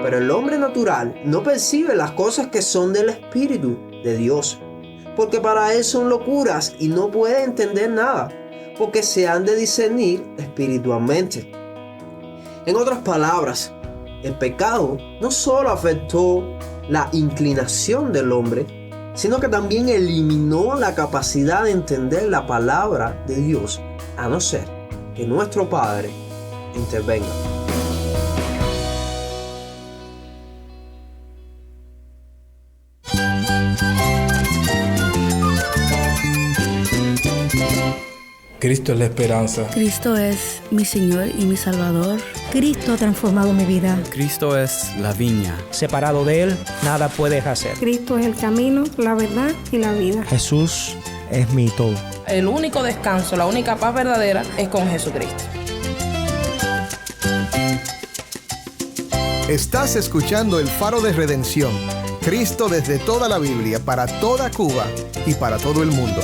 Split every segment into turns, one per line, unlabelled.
Pero el hombre natural no percibe las cosas que son del Espíritu de Dios, porque para él son locuras y no puede entender nada, porque se han de discernir espiritualmente. En otras palabras, el pecado no solo afectó la inclinación del hombre, sino que también eliminó la capacidad de entender la palabra de Dios, a no ser que nuestro Padre intervenga.
Cristo es la esperanza.
Cristo es mi Señor y mi Salvador.
Cristo ha transformado mi vida.
Cristo es la viña.
Separado de Él, nada puedes hacer.
Cristo es el camino, la verdad y la vida.
Jesús es mi todo.
El único descanso, la única paz verdadera es con Jesucristo.
Estás escuchando El Faro de Redención. Cristo desde toda la Biblia, para toda Cuba y para todo el mundo.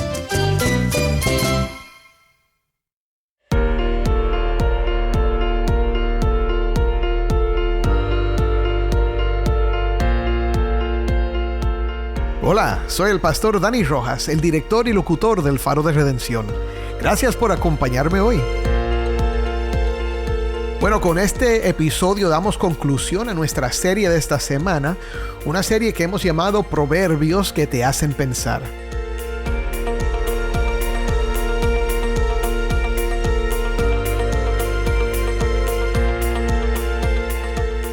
Hola, soy el pastor Dani Rojas, el director y locutor del Faro de Redención. Gracias por acompañarme hoy. Bueno, con este episodio damos conclusión a nuestra serie de esta semana, una serie que hemos llamado Proverbios que te hacen pensar.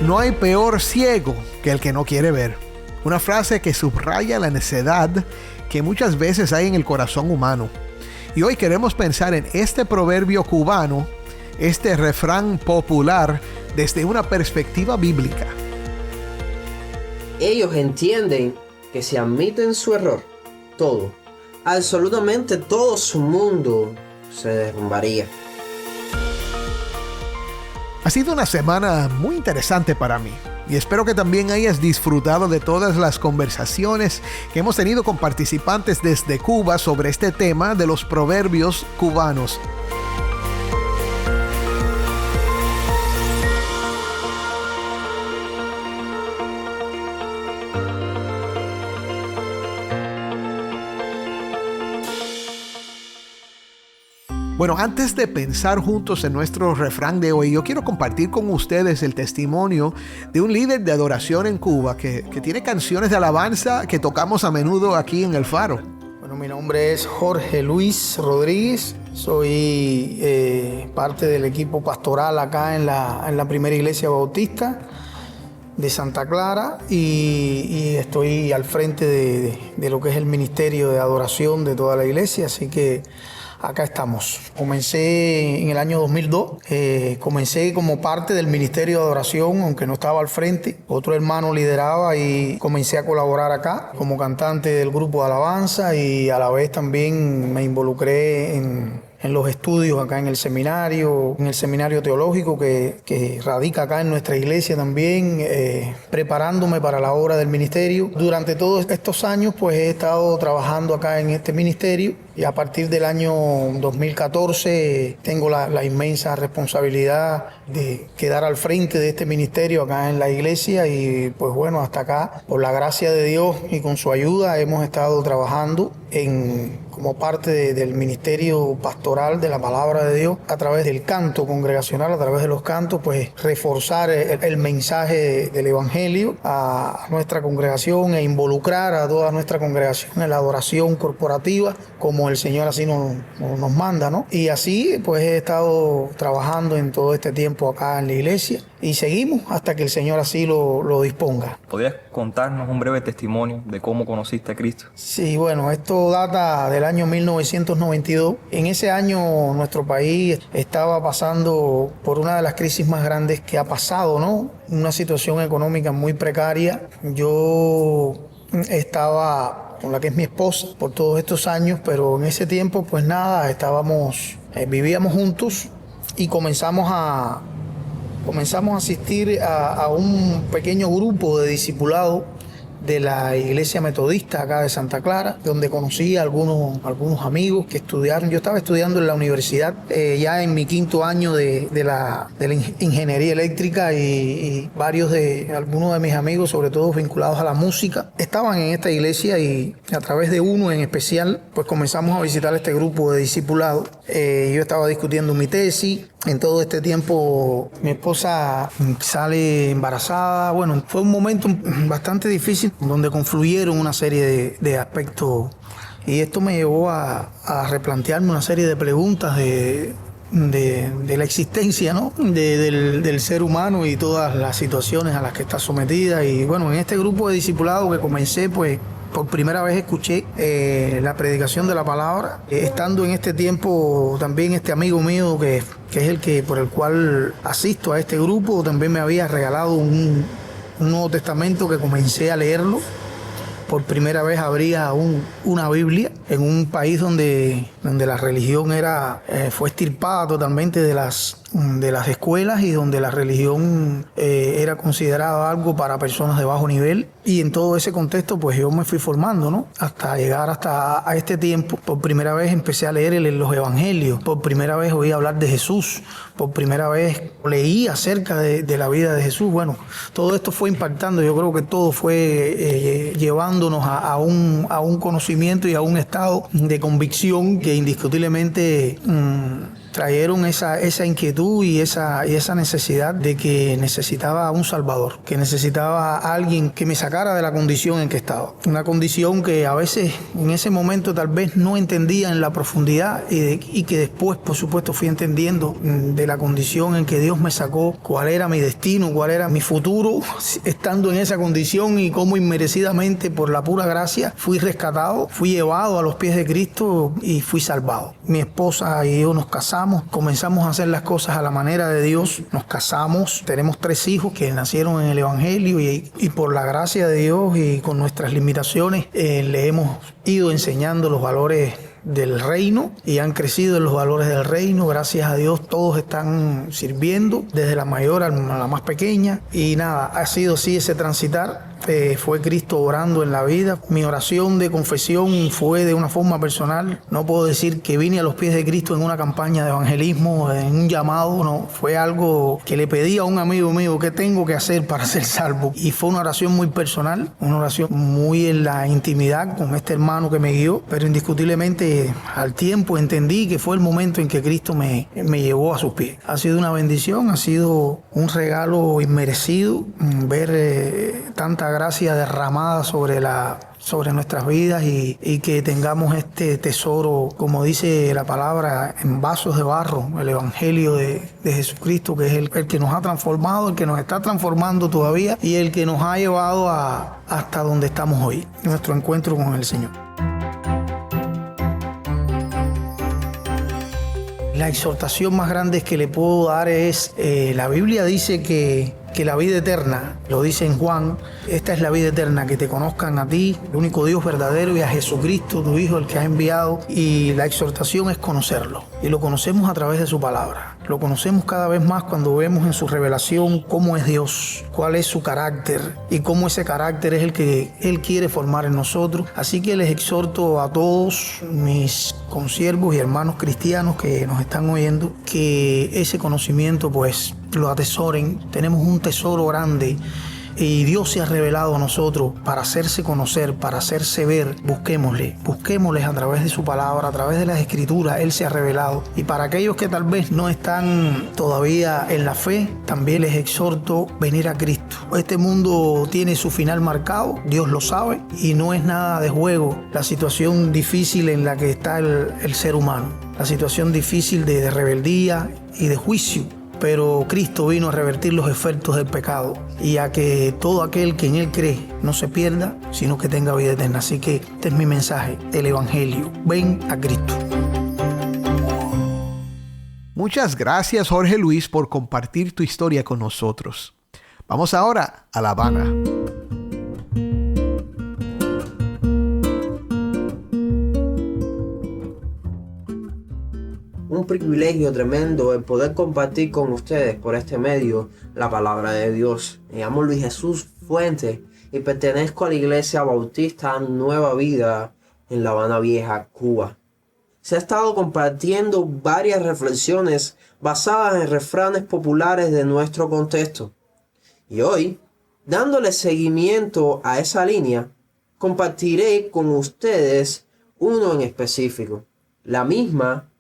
No hay peor ciego que el que no quiere ver. Una frase que subraya la necedad que muchas veces hay en el corazón humano. Y hoy queremos pensar en este proverbio cubano, este refrán popular, desde una perspectiva bíblica.
Ellos entienden que si admiten su error, todo, absolutamente todo su mundo se derrumbaría.
Ha sido una semana muy interesante para mí. Y espero que también hayas disfrutado de todas las conversaciones que hemos tenido con participantes desde Cuba sobre este tema de los proverbios cubanos. Bueno, antes de pensar juntos en nuestro refrán de hoy, yo quiero compartir con ustedes el testimonio de un líder de adoración en Cuba que tiene canciones de alabanza que tocamos a menudo aquí en El Faro.
Bueno, mi nombre es Jorge Luis Rodríguez, soy parte del equipo pastoral acá en la primera iglesia bautista de Santa Clara y estoy al frente de lo que es el ministerio de adoración de toda la iglesia, así que acá estamos. Comencé en el año 2002, comencé como parte del Ministerio de Adoración, aunque no estaba al frente. Otro hermano lideraba y comencé a colaborar acá como cantante del grupo de alabanza y a la vez también me involucré en los estudios acá en el seminario teológico que radica acá en nuestra iglesia también, preparándome para la obra del ministerio. Durante todos estos años pues he estado trabajando acá en este ministerio y a partir del año 2014 tengo la inmensa responsabilidad de quedar al frente de este ministerio acá en la iglesia y pues bueno, hasta acá, por la gracia de Dios y con su ayuda hemos estado trabajando como parte del ministerio pastoral de la palabra de Dios a través del canto congregacional, a través de los cantos, pues reforzar el mensaje del evangelio a nuestra congregación e involucrar a toda nuestra congregación en la adoración corporativa como el Señor así nos manda, ¿no? Y así pues he estado trabajando en todo este tiempo acá en la iglesia y seguimos hasta que el Señor así lo disponga.
¿Podrías contarnos un breve testimonio de cómo conociste a Cristo?
Sí, bueno, esto data del año 1992. En ese año nuestro país estaba pasando por una de las crisis más grandes que ha pasado, ¿no? Una situación económica muy precaria. Yo estaba con la que es mi esposa por todos estos años, pero en ese tiempo pues nada, vivíamos juntos y comenzamos a asistir a un pequeño grupo de discipulado de la iglesia metodista acá de Santa Clara, donde conocí a algunos amigos que estudiaron. Yo estaba estudiando en la universidad ya en mi 5º año de la ingeniería eléctrica y algunos de mis amigos, sobre todo vinculados a la música, estaban en esta iglesia y a través de uno en especial, pues comenzamos a visitar este grupo de discipulado. Yo estaba discutiendo mi tesis. En todo este tiempo mi esposa sale embarazada. Bueno, fue un momento bastante difícil donde confluyeron una serie de aspectos y esto me llevó a replantearme una serie de preguntas de la existencia, ¿no? del ser humano y todas las situaciones a las que está sometida. Y bueno, en este grupo de discipulado que comencé, pues por primera vez escuché la predicación de la palabra. Estando en este tiempo, también este amigo mío que es el por el cual asisto a este grupo, también me había regalado un Nuevo Testamento que comencé a leerlo. Por primera vez abría una Biblia en un país donde la religión fue extirpada totalmente de las escuelas y donde la religión era considerada algo para personas de bajo nivel. Y en todo ese contexto pues yo me fui formando, ¿no? Hasta llegar a este tiempo. Por primera vez empecé a leer los evangelios. Por primera vez oí hablar de Jesús. Por primera vez leí acerca de la vida de Jesús. Bueno, todo esto fue impactando. Yo creo que todo fue llevándonos a un conocimiento y a un estado de convicción que indiscutiblemente trajeron esa inquietud y esa necesidad de que necesitaba un Salvador, que necesitaba a alguien que me sacara de la condición en que estaba. Una condición que a veces en ese momento tal vez no entendía en la profundidad y que después, por supuesto, fui entendiendo de la condición en que Dios me sacó, cuál era mi destino, cuál era mi futuro, estando en esa condición y cómo inmerecidamente, por la pura gracia, fui rescatado, fui llevado a los pies de Cristo y fui salvado. Mi esposa y yo nos casamos, comenzamos a hacer las cosas a la manera de Dios, nos casamos, tenemos 3 hijos que nacieron en el Evangelio y por la gracia de Dios y con nuestras limitaciones le hemos ido enseñando los valores del reino y han crecido en los valores del reino. Gracias a Dios todos están sirviendo, desde la mayor a la más pequeña, y nada, ha sido así ese transitar. Fue Cristo orando en la vida. Mi oración de confesión fue de una forma personal. No puedo decir que vine a los pies de Cristo en una campaña de evangelismo, en un llamado, no. Fue algo que le pedí a un amigo mío, ¿qué tengo que hacer para ser salvo? Y fue una oración muy personal, una oración muy en la intimidad con este hermano que me guió, pero indiscutiblemente al tiempo entendí que fue el momento en que Cristo me llevó a sus pies. Ha sido una bendición, ha sido un regalo inmerecido ver tanta gracia derramada sobre nuestras vidas y que tengamos este tesoro, como dice la palabra, en vasos de barro, el Evangelio de Jesucristo, que es el que nos ha transformado, el que nos está transformando todavía y el que nos ha llevado hasta donde estamos hoy, nuestro encuentro con el Señor. La exhortación más grande que le puedo dar es, la Biblia dice que la vida eterna, lo dice en Juan, esta es la vida eterna, que te conozcan a ti, el único Dios verdadero, y a Jesucristo, tu Hijo, el que has enviado. Y la exhortación es conocerlo. Y lo conocemos a través de su palabra. Lo conocemos cada vez más cuando vemos en su revelación cómo es Dios, cuál es su carácter y cómo ese carácter es el que Él quiere formar en nosotros. Así que les exhorto a todos mis consiervos y hermanos cristianos que nos están oyendo, que ese conocimiento pues lo atesoren. Tenemos un tesoro grande y Dios se ha revelado a nosotros para hacerse conocer, para hacerse ver. Busquémosle a través de su palabra, a través de las escrituras. Él se ha revelado. Y para aquellos que tal vez no están todavía en la fe, también les exhorto venir a Cristo. Este mundo tiene su final marcado, Dios lo sabe, y no es nada de juego la situación difícil en la que está el ser humano, la situación difícil de rebeldía y de juicio. Pero Cristo vino a revertir los efectos del pecado y a que todo aquel que en Él cree no se pierda, sino que tenga vida eterna. Así que este es mi mensaje, el Evangelio. Ven a Cristo.
Muchas gracias, Jorge Luis, por compartir tu historia con nosotros. Vamos ahora a La Habana.
Un privilegio tremendo el poder compartir con ustedes por este medio la palabra de Dios. Me llamo Luis Jesús Fuentes y pertenezco a la Iglesia Bautista Nueva Vida en La Habana Vieja, Cuba. Se ha estado compartiendo varias reflexiones basadas en refranes populares de nuestro contexto. Y hoy, dándole seguimiento a esa línea, compartiré con ustedes uno en específico. La misma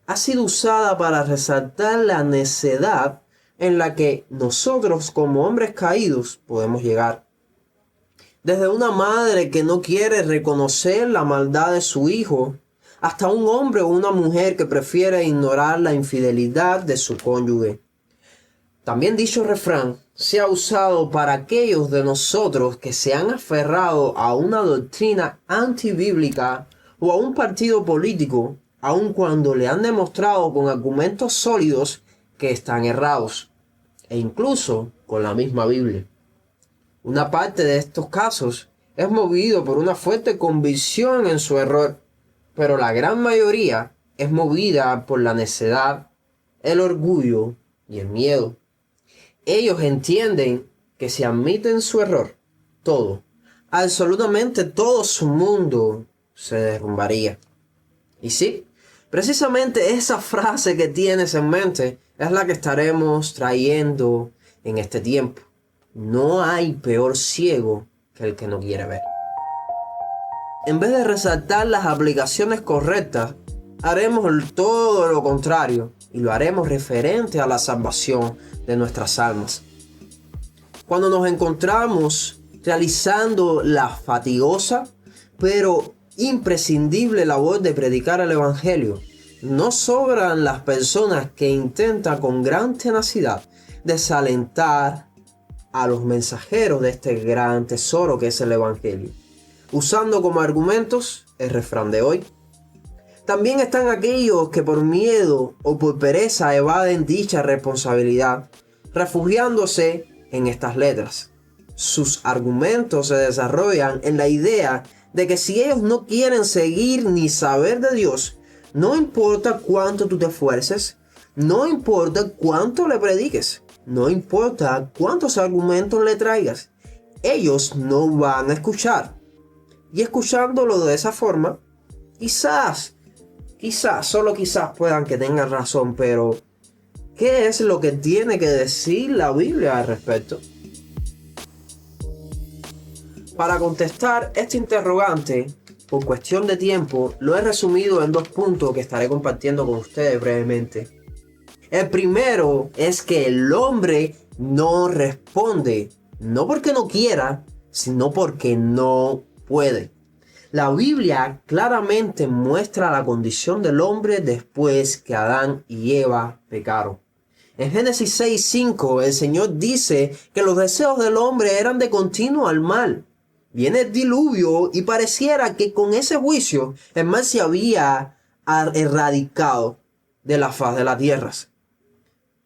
ha sido usada para resaltar la necedad en la que nosotros como hombres caídos podemos llegar. Desde una madre que no quiere reconocer la maldad de su hijo, hasta un hombre o una mujer que prefiere ignorar la infidelidad de su cónyuge. También dicho refrán se ha usado para aquellos de nosotros que se han aferrado a una doctrina antibíblica o a un partido político, aun cuando le han demostrado con argumentos sólidos que están errados, e incluso con la misma Biblia. Una parte de estos casos es movido por una fuerte convicción en su error, pero la gran mayoría es movida por la necedad, el orgullo y el miedo. Ellos entienden que si admiten su error, todo, absolutamente todo su mundo se derrumbaría. Y sí, precisamente esa frase que tienes en mente es la que estaremos trayendo en este tiempo. No hay peor ciego que el que no quiere ver. En vez de resaltar las aplicaciones correctas, haremos todo lo contrario y lo haremos referente a la salvación de nuestras almas. Cuando nos encontramos realizando la fatigosa pero imprescindible labor de predicar el Evangelio, no sobran las personas que intentan con gran tenacidad desalentar a los mensajeros de este gran tesoro que es el Evangelio, usando como argumentos el refrán de hoy. También están aquellos que por miedo o por pereza evaden dicha responsabilidad, refugiándose en estas letras. Sus argumentos se desarrollan en la idea de que si ellos no quieren seguir ni saber de Dios, no importa cuánto tú te esfuerces, no importa cuánto le prediques, no importa cuántos argumentos le traigas, ellos no van a escuchar. Y escuchándolo de esa forma, quizás, solo quizás puedan que tengan razón, pero ¿qué es lo que tiene que decir la Biblia al respecto? Para contestar este interrogante, por cuestión de tiempo, lo he resumido en 2 puntos que estaré compartiendo con ustedes brevemente. El primero es que el hombre no responde, no porque no quiera, sino porque no puede. La Biblia claramente muestra la condición del hombre después que Adán y Eva pecaron. En Génesis 6:5 el Señor dice que los deseos del hombre eran de continuo al mal. Viene el diluvio y pareciera que con ese juicio el mal se había erradicado de la faz de la tierra.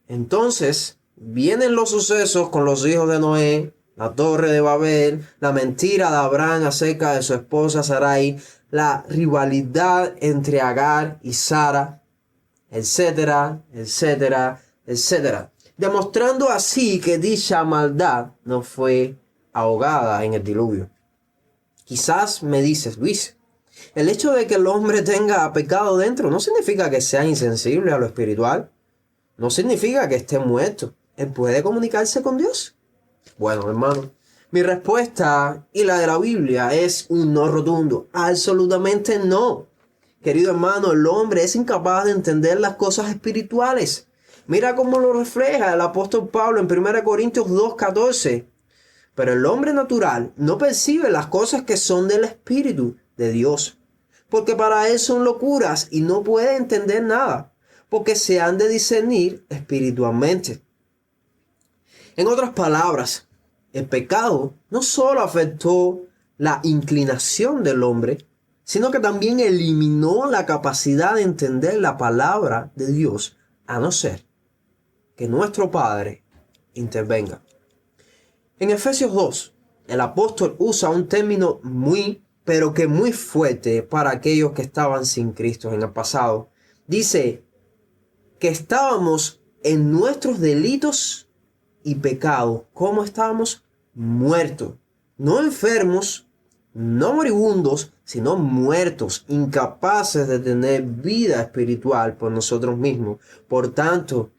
Entonces vienen los sucesos con los hijos de Noé, la torre de Babel, la mentira de Abraham acerca de su esposa Sarai, la rivalidad entre Agar y Sara, etcétera, etcétera, etcétera. Demostrando así que dicha maldad no fue ahogada en el diluvio. Quizás me dices, Luis, el hecho de que el hombre tenga pecado dentro no significa que sea insensible a lo espiritual. No significa que esté muerto. Él puede comunicarse con Dios. Bueno, hermano, mi respuesta y la de la Biblia es un no rotundo. Absolutamente no. Querido hermano, el hombre es incapaz de entender las cosas espirituales. Mira cómo lo refleja el apóstol Pablo en 1 Corintios 2:14. Pero el hombre natural no percibe las cosas que son del Espíritu de Dios, porque para él son locuras y no puede entender nada, porque se han de discernir espiritualmente. En otras palabras, el pecado no solo afectó la inclinación del hombre, sino que también eliminó la capacidad de entender la palabra de Dios, a no ser que nuestro Padre intervenga. En Efesios 2, el apóstol usa un término muy fuerte para aquellos que estaban sin Cristo en el pasado. Dice que estábamos en nuestros delitos y pecados. ¿Cómo estábamos? Muertos. no enfermos, no moribundos, sino muertos, incapaces de tener vida espiritual por nosotros mismos. Por tanto,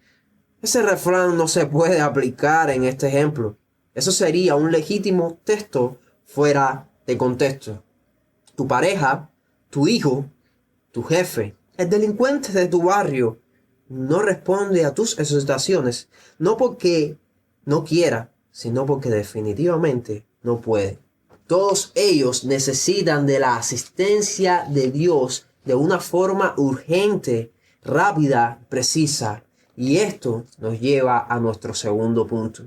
ese refrán no se puede aplicar en este ejemplo. Eso sería un legítimo texto fuera de contexto. Tu pareja, tu hijo, tu jefe, el delincuente de tu barrio, no responde a tus exhortaciones, no porque no quiera, sino porque definitivamente no puede. Todos ellos necesitan de la asistencia de Dios de una forma urgente, rápida, precisa. Y esto nos lleva a nuestro segundo punto.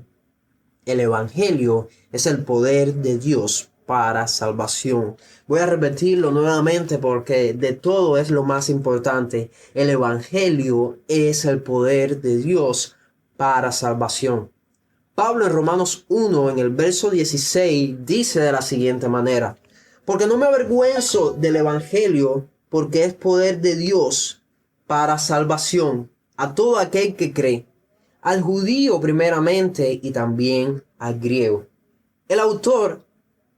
El Evangelio es el poder de Dios para salvación. Voy a repetirlo nuevamente porque de todo es lo más importante. El Evangelio es el poder de Dios para salvación. Pablo en Romanos 1, en el verso 16, dice de la siguiente manera: porque no me avergüenzo del Evangelio, porque es poder de Dios para salvación a todo aquel que cree, al judío primeramente y también al griego. El autor,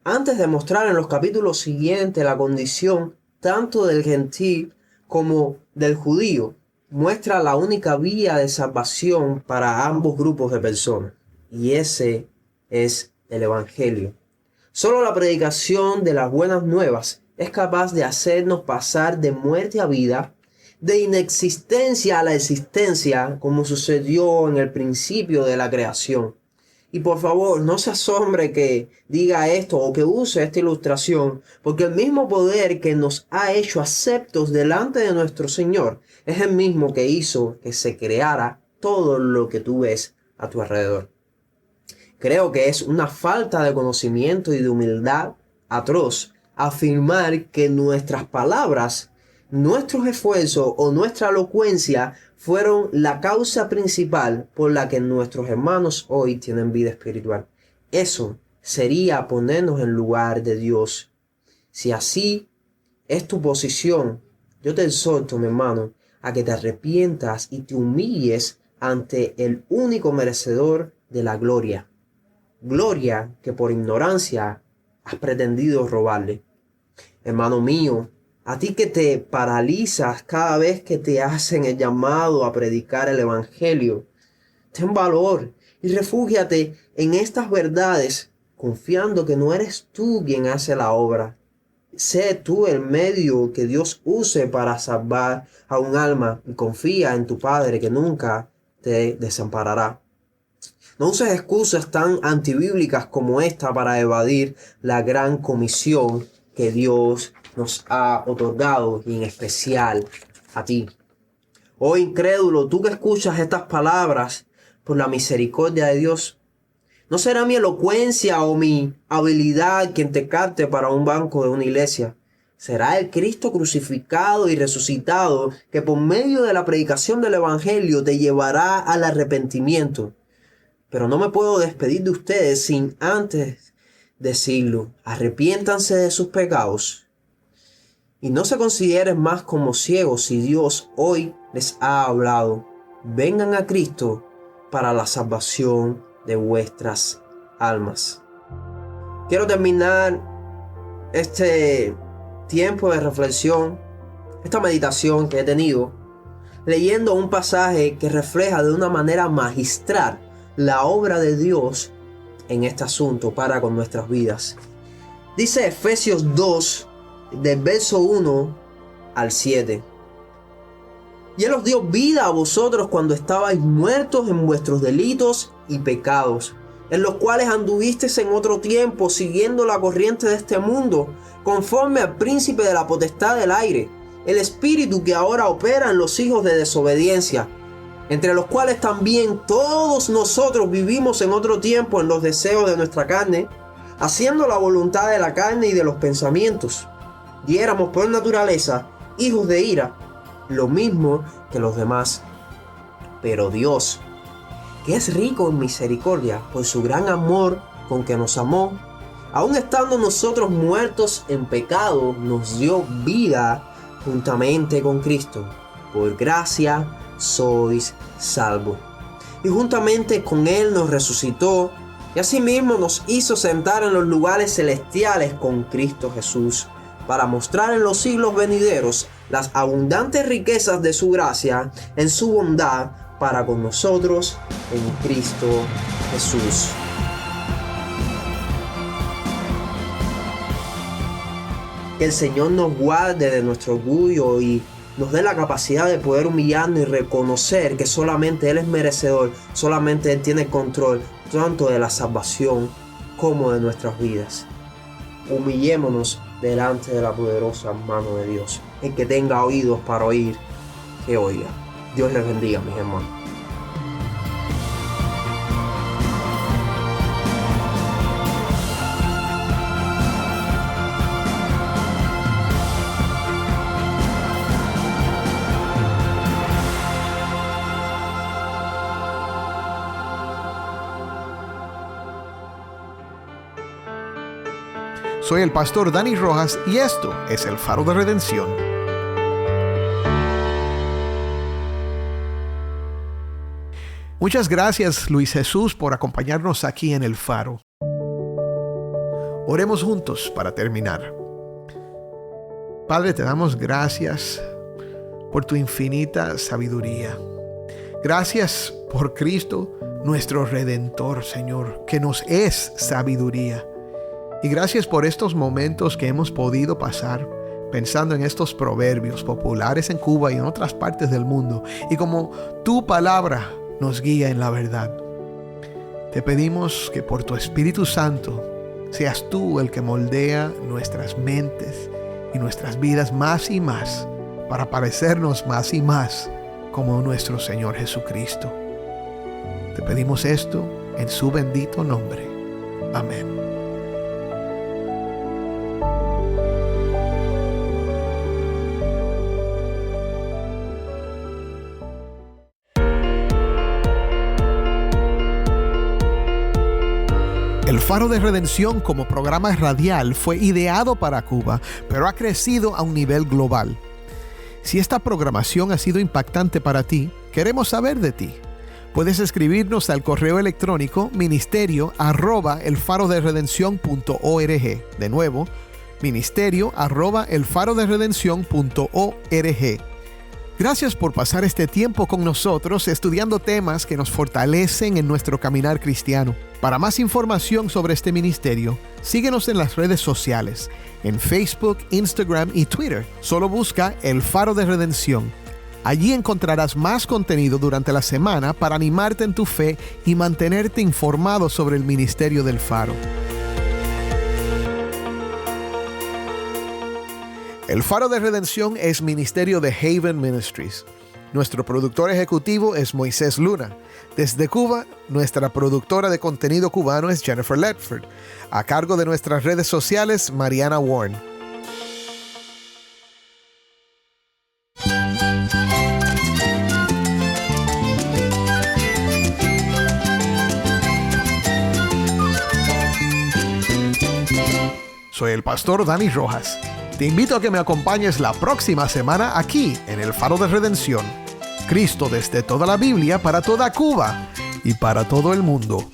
antes de mostrar en los capítulos siguientes la condición tanto del gentil como del judío, muestra la única vía de salvación para ambos grupos de personas. Y ese es el Evangelio. Solo la predicación de las buenas nuevas es capaz de hacernos pasar de muerte a vida, de inexistencia a la existencia, como sucedió en el principio de la creación. Y por favor, no se asombre que diga esto o que use esta ilustración, porque el mismo poder que nos ha hecho aceptos delante de nuestro Señor es el mismo que hizo que se creara todo lo que tú ves a tu alrededor. Creo que es una falta de conocimiento y de humildad atroz afirmar que nuestras palabras, nuestros esfuerzos o nuestra elocuencia fueron la causa principal por la que nuestros hermanos hoy tienen vida espiritual. Eso sería ponernos en lugar de Dios. Si así es tu posición, yo te exhorto, mi hermano, a que te arrepientas y te humilles ante el único merecedor de la gloria. Gloria que por ignorancia has pretendido robarle. Hermano mío, a ti que te paralizas cada vez que te hacen el llamado a predicar el Evangelio, ten valor y refúgiate en estas verdades, confiando que no eres tú quien hace la obra. Sé tú el medio que Dios use para salvar a un alma y confía en tu Padre que nunca te desamparará. No uses excusas tan antibíblicas como esta para evadir la gran comisión que Dios nos ha otorgado y en especial a ti. Oh incrédulo, tú que escuchas estas palabras por la misericordia de Dios, ¿no será mi elocuencia o mi habilidad quien te capte para un banco de una iglesia? Será el Cristo crucificado y resucitado que por medio de la predicación del Evangelio te llevará al arrepentimiento. Pero no me puedo despedir de ustedes sin antes decirlo: arrepiéntanse de sus pecados y no se consideren más como ciegos si Dios hoy les ha hablado. Vengan a Cristo para la salvación de vuestras almas. Quiero terminar este tiempo de reflexión, esta meditación que he tenido, leyendo un pasaje que refleja de una manera magistral la obra de Dios en este asunto para con nuestras vidas. Dice Efesios 2, del verso 1 al 7. Y Él os dio vida a vosotros cuando estabais muertos en vuestros delitos y pecados, en los cuales anduvisteis en otro tiempo, siguiendo la corriente de este mundo, conforme al príncipe de la potestad del aire, el espíritu que ahora opera en los hijos de desobediencia, entre los cuales también todos nosotros vivimos en otro tiempo en los deseos de nuestra carne, haciendo la voluntad de la carne y de los pensamientos. Y éramos por naturaleza hijos de ira, lo mismo que los demás. Pero Dios, que es rico en misericordia por su gran amor con que nos amó, aun estando nosotros muertos en pecado, nos dio vida juntamente con Cristo. Por gracia sois salvos. Y juntamente con Él nos resucitó y asimismo nos hizo sentar en los lugares celestiales con Cristo Jesús, para mostrar en los siglos venideros las abundantes riquezas de su gracia en su bondad para con nosotros en Cristo Jesús. Que el Señor nos guarde de nuestro orgullo y nos dé la capacidad de poder humillarnos y reconocer que solamente Él es merecedor, solamente Él tiene control tanto de la salvación como de nuestras vidas. Humillémonos delante de la poderosa mano de Dios. El que tenga oídos para oír, que oiga. Dios les bendiga, mis hermanos.
Soy el pastor Dani Rojas y esto es el Faro de Redención. Muchas gracias, Luis Jesús, por acompañarnos aquí en el Faro. Oremos juntos para terminar. Padre, te damos gracias por tu infinita sabiduría. Gracias por Cristo, nuestro Redentor, Señor, que nos es sabiduría. Y gracias por estos momentos que hemos podido pasar pensando en estos proverbios populares en Cuba y en otras partes del mundo, y como tu palabra nos guía en la verdad. Te pedimos que por tu Espíritu Santo seas tú el que moldea nuestras mentes y nuestras vidas más y más para parecernos más y más como nuestro Señor Jesucristo. Te pedimos esto en su bendito nombre. Amén. El Faro de Redención como programa radial fue ideado para Cuba, pero ha crecido a un nivel global. Si esta programación ha sido impactante para ti, queremos saber de ti. Puedes escribirnos al correo electrónico ministerio@elfaroderedencion.org. De nuevo, ministerio@elfaroderedencion.org. Gracias por pasar este tiempo con nosotros estudiando temas que nos fortalecen en nuestro caminar cristiano. Para más información sobre este ministerio, síguenos en las redes sociales, en Facebook, Instagram y Twitter. Solo busca El Faro de Redención. Allí encontrarás más contenido durante la semana para animarte en tu fe y mantenerte informado sobre el ministerio del Faro. El Faro de Redención es ministerio de Haven Ministries. Nuestro productor ejecutivo es Moisés Luna. Desde Cuba, nuestra productora de contenido cubano es Jennifer Ledford. A cargo de nuestras redes sociales, Mariana Warren. Soy el pastor Dani Rojas. Te invito a que me acompañes la próxima semana aquí en el Faro de Redención. Cristo desde toda la Biblia para toda Cuba y para todo el mundo.